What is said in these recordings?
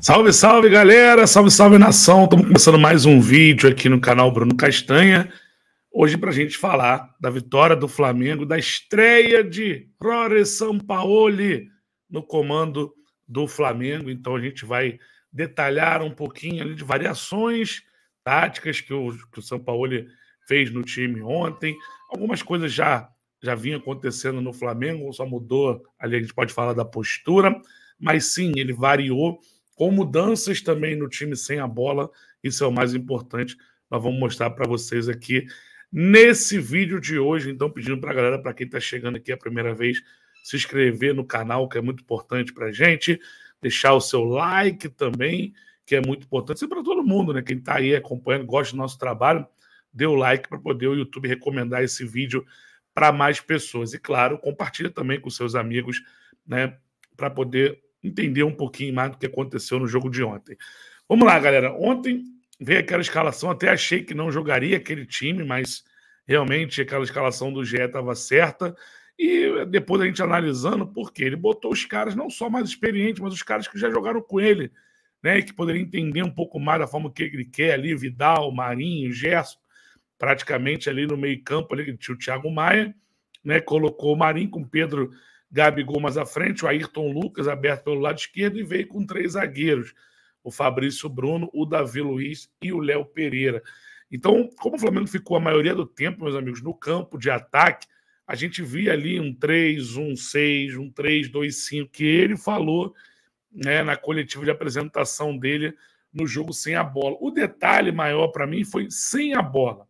Salve, salve, galera! Salve, salve, nação! Estamos começando mais um vídeo aqui no canal Bruno Castanha. Hoje para a gente falar da vitória do Flamengo, da estreia de Jorge Sampaoli no comando do Flamengo. Então a gente vai detalhar um pouquinho ali de variações táticas que o Sampaoli fez no time ontem. Algumas coisas já vinham acontecendo no Flamengo, só mudou ali, a gente pode falar da postura, mas sim, ele variou com mudanças também no time sem a bola. Isso é o mais importante. Nós vamos mostrar para vocês aqui nesse vídeo de hoje. Então, pedindo para a galera, para quem está chegando aqui a primeira vez, se inscrever no canal, que é muito importante para a gente. Deixar o seu like também, que é muito importante. Isso é para todo mundo, né? Quem está aí acompanhando, gosta do nosso trabalho, dê o like para poder o YouTube recomendar esse vídeo para mais pessoas. E, claro, compartilha também com seus amigos, né? Para poder entender um pouquinho mais do que aconteceu no jogo de ontem. Vamos lá, galera. Ontem veio aquela escalação, até achei que não jogaria aquele time, mas realmente aquela escalação do GE estava certa. E depois a gente analisando, por quê? Ele botou os caras não só mais experientes, mas os caras que já jogaram com ele, né? E que poderiam entender um pouco mais da forma que ele quer ali, Vidal, Marinho, Gerson, praticamente ali no meio-campo, ali tinha o Thiago Maia, né? Colocou o Marinho com o Pedro, Gabigol mais à frente, o Ayrton Lucas aberto pelo lado esquerdo e veio com 3 zagueiros, o Fabrício Bruno, o Davi Luiz e o Léo Pereira. Então, como o Flamengo ficou a maioria do tempo, meus amigos, no campo de ataque, a gente via ali um 3-1-6, um 3-2-5, que ele falou, né, na coletiva de apresentação dele no jogo sem a bola. O detalhe maior para mim foi sem a bola.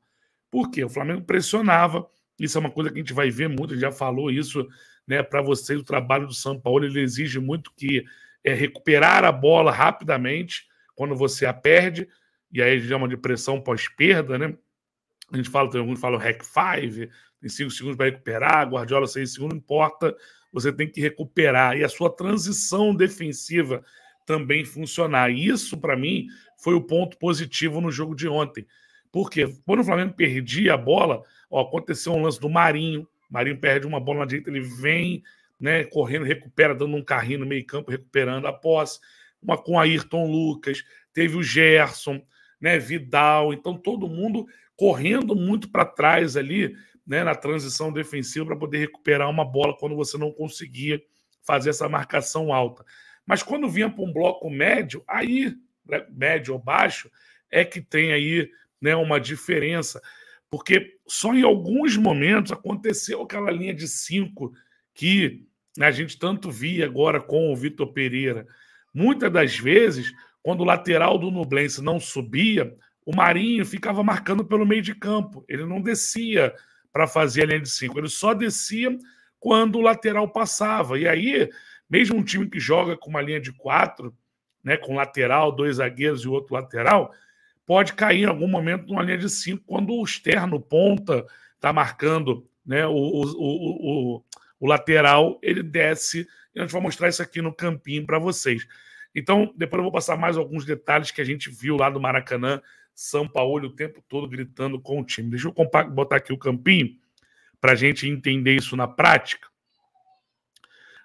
Por quê? O Flamengo pressionava, isso é uma coisa que a gente vai ver muito, a gente já falou isso, né, para vocês. O trabalho do Sampaoli, ele exige muito que recuperar a bola rapidamente quando você a perde, e aí a gente chama de pressão pós-perda, né? A gente fala, tem alguns que falam hack 5, tem 5 segundos para recuperar, Guardiola 6 segundos, não importa, você tem que recuperar, e a sua transição defensiva também funcionar. E isso, para mim, foi o ponto positivo no jogo de ontem. Por quê? Quando o Flamengo perdia a bola, aconteceu um lance do Marinho, Marinho perde uma bola na direita, ele vem, né, correndo, recupera, dando um carrinho no meio campo, recuperando a posse. Uma com Ayrton Lucas, teve o Gerson, né, Vidal. Então todo mundo correndo muito para trás ali, né, na transição defensiva para poder recuperar uma bola quando você não conseguia fazer essa marcação alta. Mas quando vinha para um bloco médio, aí, né, médio ou baixo, é que tem aí, né, uma diferença. Porque só em alguns momentos aconteceu aquela linha de 5 que a gente tanto via agora com o Vitor Pereira. Muitas das vezes, quando o lateral do Nublense não subia, o Marinho ficava marcando pelo meio de campo. Ele não descia para fazer a linha de 5, ele só descia quando o lateral passava. E aí, mesmo um time que joga com uma linha de 4, né, com lateral, 2 zagueiros e o outro lateral, pode cair em algum momento numa linha de 5, quando o externo ponta está marcando, né, o lateral, ele desce, e a gente vai mostrar isso aqui no campinho para vocês. Então, depois eu vou passar mais alguns detalhes que a gente viu lá do Maracanã, Sampaoli o tempo todo gritando com o time. Deixa eu botar aqui o campinho para a gente entender isso na prática.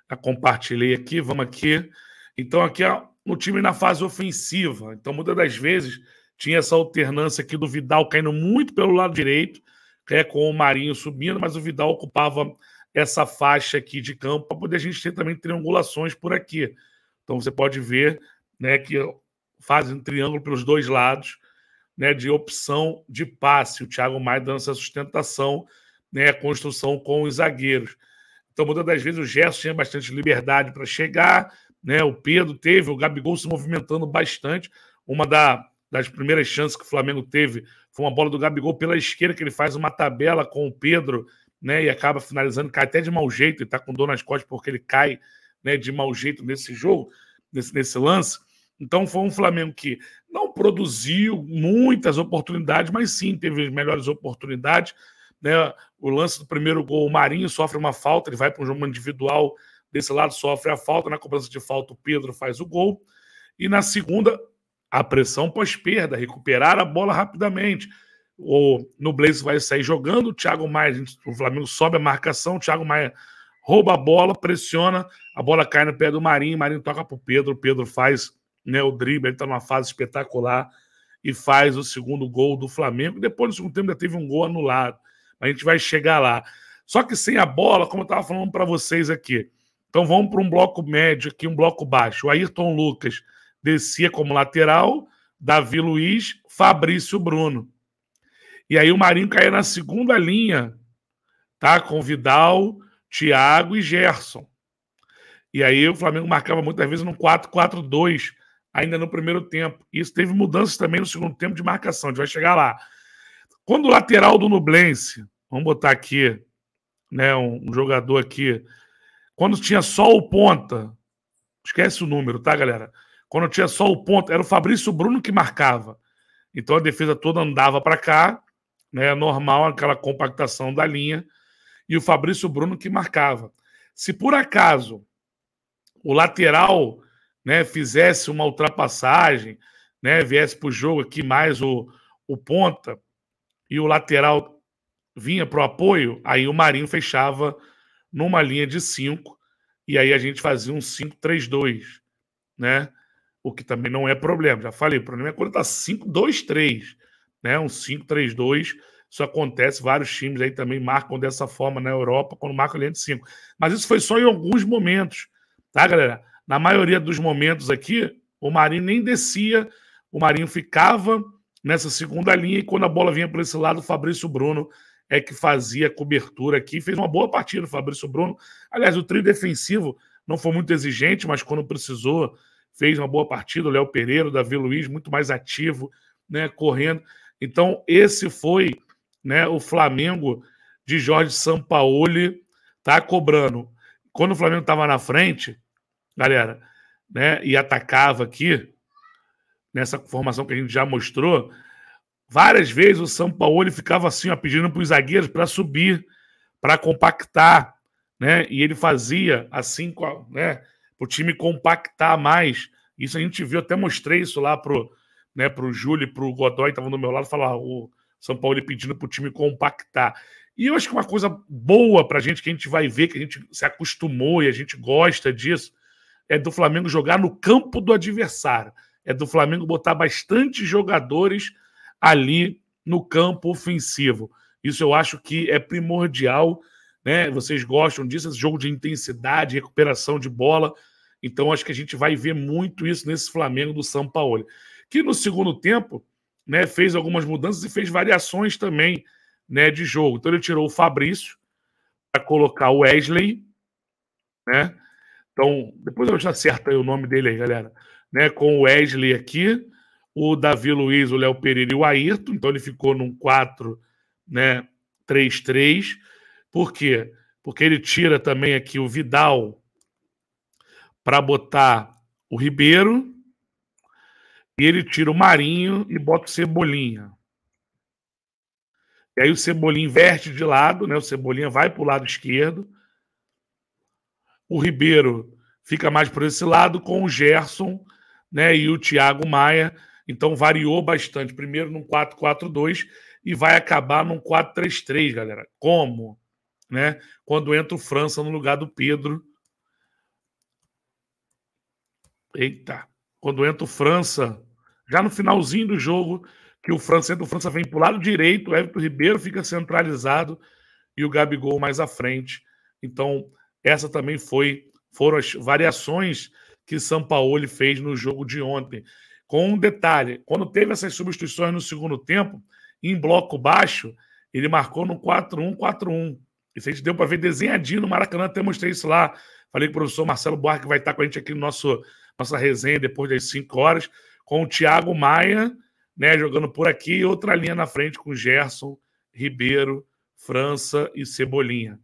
Já compartilhei aqui, vamos aqui. Então, aqui é o time na fase ofensiva. Então, muitas das vezes tinha essa alternância aqui do Vidal caindo muito pelo lado direito, com o Marinho subindo, mas o Vidal ocupava essa faixa aqui de campo para poder a gente ter também triangulações por aqui. Então você pode ver, né, que fazem um triângulo pelos dois lados, né, de opção de passe. O Thiago Maia dando essa sustentação, né, a construção com os zagueiros. Então, muitas das vezes, o Gerson tinha bastante liberdade para chegar, né, o Pedro teve, o Gabigol se movimentando bastante. Uma das primeiras chances que o Flamengo teve foi uma bola do Gabigol pela esquerda, que ele faz uma tabela com o Pedro, né, e acaba finalizando, cai até de mau jeito, ele está com dor nas costas porque ele cai, né, de mau jeito nesse jogo, nesse lance. Então foi um Flamengo que não produziu muitas oportunidades, mas sim teve as melhores oportunidades, né? O lance do primeiro gol, o Marinho sofre uma falta, ele vai para um jogo individual, desse lado sofre a falta, na cobrança de falta o Pedro faz o gol, e na segunda, a pressão pós-perda, recuperar a bola rapidamente. O Nublense vai sair jogando, o Thiago Maia, o Flamengo sobe a marcação, o Thiago Maia rouba a bola, pressiona, a bola cai no pé do Marinho, o Marinho toca para o Pedro faz né, o drible, ele está numa fase espetacular e faz o segundo gol do Flamengo. Depois, no segundo tempo, ainda teve um gol anulado. A gente vai chegar lá. Só que sem a bola, como eu estava falando para vocês aqui. Então vamos para um bloco médio aqui, um bloco baixo. O Ayrton Lucas descia como lateral, Davi Luiz, Fabrício Bruno. E aí o Marinho caía na segunda linha, tá? Com Vidal, Thiago e Gerson. E aí o Flamengo marcava muitas vezes no 4-4-2, ainda no primeiro tempo. Isso teve mudanças também no segundo tempo de marcação, a gente vai chegar lá. Quando o lateral do Nublense, vamos botar aqui, né, um jogador aqui, quando tinha só o ponta, esquece o número, tá, galera? Quando tinha só o ponta, era o Fabrício Bruno que marcava. Então a defesa toda andava para cá, né, normal, aquela compactação da linha, e o Fabrício Bruno que marcava. Se por acaso o lateral, né, fizesse uma ultrapassagem, né, viesse para o jogo aqui mais o ponta, e o lateral vinha para o apoio, aí o Marinho fechava numa linha de 5, e aí a gente fazia um 5-3-2, né? O que também não é problema, já falei, o problema é quando está 5-2-3, né? Um 5-3-2, isso acontece, vários times aí também marcam dessa forma na Europa, quando marcam a linha de 5. Mas isso foi só em alguns momentos, tá, galera? Na maioria dos momentos aqui, o Marinho nem descia, o Marinho ficava nessa segunda linha, e quando a bola vinha por esse lado, o Fabrício Bruno é que fazia a cobertura aqui, fez uma boa partida o Fabrício Bruno. Aliás, o trio defensivo não foi muito exigente, mas quando precisou, fez uma boa partida. O Léo Pereira, o Davi Luiz, muito mais ativo, né, correndo. Então, esse foi, né, o Flamengo de Jorge Sampaoli, tá cobrando. Quando o Flamengo estava na frente, galera, né, e atacava aqui, nessa formação que a gente já mostrou, várias vezes o Sampaoli ficava assim, ó, pedindo para os zagueiros para subir, para compactar, né? E ele fazia assim, né, para o time compactar mais. Isso a gente viu, até mostrei isso lá pro Júlio e pro Godoy, que estavam do meu lado, falar o Sampaoli pedindo para o time compactar. E eu acho que uma coisa boa para a gente, que a gente vai ver, que a gente se acostumou e a gente gosta disso, é do Flamengo jogar no campo do adversário. É do Flamengo botar bastante jogadores ali no campo ofensivo. Isso eu acho que é primordial, né? Vocês gostam disso, esse jogo de intensidade, recuperação de bola. Então acho que a gente vai ver muito isso nesse Flamengo do Sampaoli, que no segundo tempo, né, fez algumas mudanças e fez variações também, né, de jogo. Então ele tirou o Fabrício para colocar o Wesley, né? Então, depois eu já acerto aí o nome dele aí, galera. Né, com o Wesley aqui, o Davi Luiz, o Léo Pereira e o Ayrton. Então ele ficou num 4-3-3. Por quê? Porque ele tira também aqui o Vidal para botar o Ribeiro, e ele tira o Marinho e bota o Cebolinha. E aí o Cebolinha inverte de lado, né? O Cebolinha vai para o lado esquerdo. O Ribeiro fica mais por esse lado, com o Gerson, né, e o Thiago Maia. Então variou bastante. Primeiro num 4-4-2 e vai acabar num 4-3-3, galera. Como? Né? Quando entra o França no lugar do Pedro. Eita! Quando entra o França, já no finalzinho do jogo, que o França entra, o França vem para o lado direito, o Everton Ribeiro fica centralizado e o Gabigol mais à frente. Então, essa também foram as variações que Sampaoli fez no jogo de ontem. Com um detalhe, quando teve essas substituições no segundo tempo, em bloco baixo, ele marcou no 4-1-4-1. Isso a gente deu para ver desenhadinho no Maracanã, até mostrei isso lá. Falei que o professor Marcelo Buarque vai estar com a gente aqui no nossa resenha depois das 5 horas, com o Thiago Maia, né, jogando por aqui, e outra linha na frente com Gerson, Ribeiro, França e Cebolinha.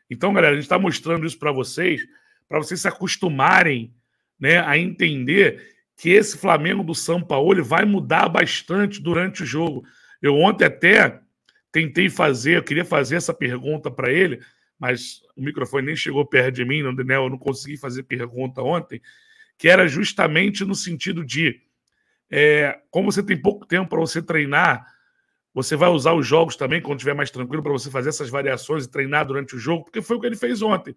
Então, galera, a gente está mostrando isso para vocês se acostumarem, né, a entender que esse Flamengo do Sampaoli vai mudar bastante durante o jogo. Eu ontem até tentei fazer, eu queria fazer essa pergunta para ele, mas o microfone nem chegou perto de mim, né, eu não consegui fazer pergunta ontem, que era justamente no sentido de, como você tem pouco tempo para você treinar, você vai usar os jogos também, quando estiver mais tranquilo, para você fazer essas variações e treinar durante o jogo, porque foi o que ele fez ontem.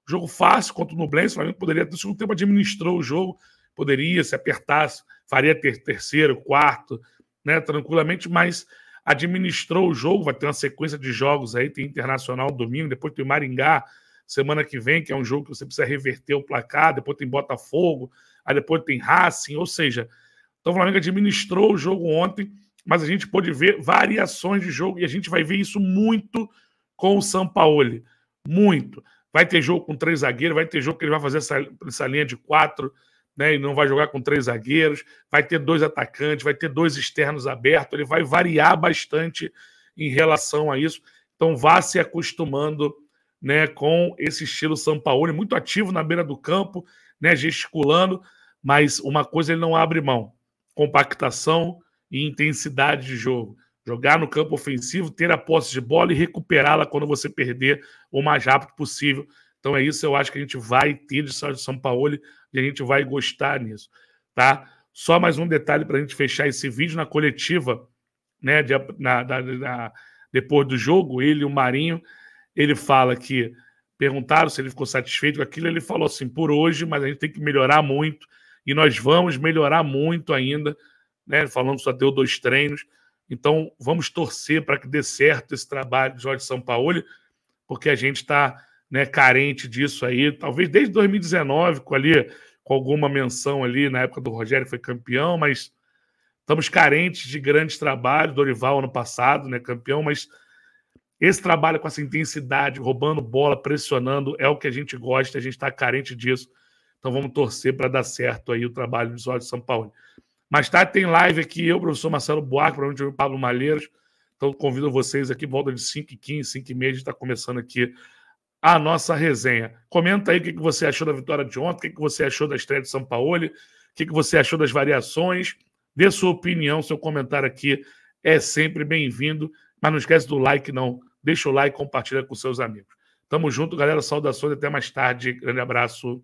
Jogo fácil contra o Nublense, o Flamengo poderia, no segundo tempo, administrou o jogo, poderia, se apertasse, faria terceiro, quarto, né, tranquilamente, mas administrou o jogo. Vai ter uma sequência de jogos aí, tem Internacional domingo, depois tem Maringá semana que vem, que é um jogo que você precisa reverter o placar, depois tem Botafogo, aí depois tem Racing, ou seja, então o Flamengo administrou o jogo ontem, mas a gente pôde ver variações de jogo, e a gente vai ver isso muito com o Sampaoli, muito. Vai ter jogo com 3 zagueiros, vai ter jogo que ele vai fazer essa linha de 4, né, e não vai jogar com 3 zagueiros, vai ter 2 atacantes, vai ter 2 externos abertos, ele vai variar bastante em relação a isso. Então vá se acostumando, né, com esse estilo Sampaoli, muito ativo na beira do campo, né, gesticulando, mas uma coisa ele não abre mão: compactação e intensidade de jogo. Jogar no campo ofensivo, ter a posse de bola e recuperá-la quando você perder o mais rápido possível. Então é isso, eu acho que a gente vai ter de Sampaoli e a gente vai gostar nisso, tá? Só mais um detalhe para a gente fechar esse vídeo. Na coletiva, né, depois do jogo, ele e o Marinho, ele fala que perguntaram se ele ficou satisfeito com aquilo, ele falou assim: por hoje, mas a gente tem que melhorar muito e nós vamos melhorar muito ainda, né? Falando que só deu 2 treinos, então vamos torcer para que dê certo esse trabalho de Jorge Sampaoli, porque a gente está, né, carente disso aí, talvez desde 2019, com alguma menção ali na época do Rogério, foi campeão, mas estamos carentes de grandes trabalhos. Dorival ano passado, né, campeão, mas esse trabalho com essa intensidade, roubando bola, pressionando, é o que a gente gosta, a gente está carente disso. Então vamos torcer para dar certo aí o trabalho do Jorge Sampaoli. Mais tarde tem live aqui, eu, professor Marcelo Buarque, provavelmente o Pablo Malheiros. Então convido vocês aqui, volta de 5h15, 5h30, a gente está começando aqui a nossa resenha. Comenta aí o que você achou da vitória de ontem, o que você achou da estreia de Sampaoli, o que você achou das variações. Dê sua opinião, seu comentário aqui é sempre bem-vindo. Mas não esquece do like, não. Deixa o like e compartilha com seus amigos. Tamo junto, galera. Saudações, até mais tarde. Grande abraço.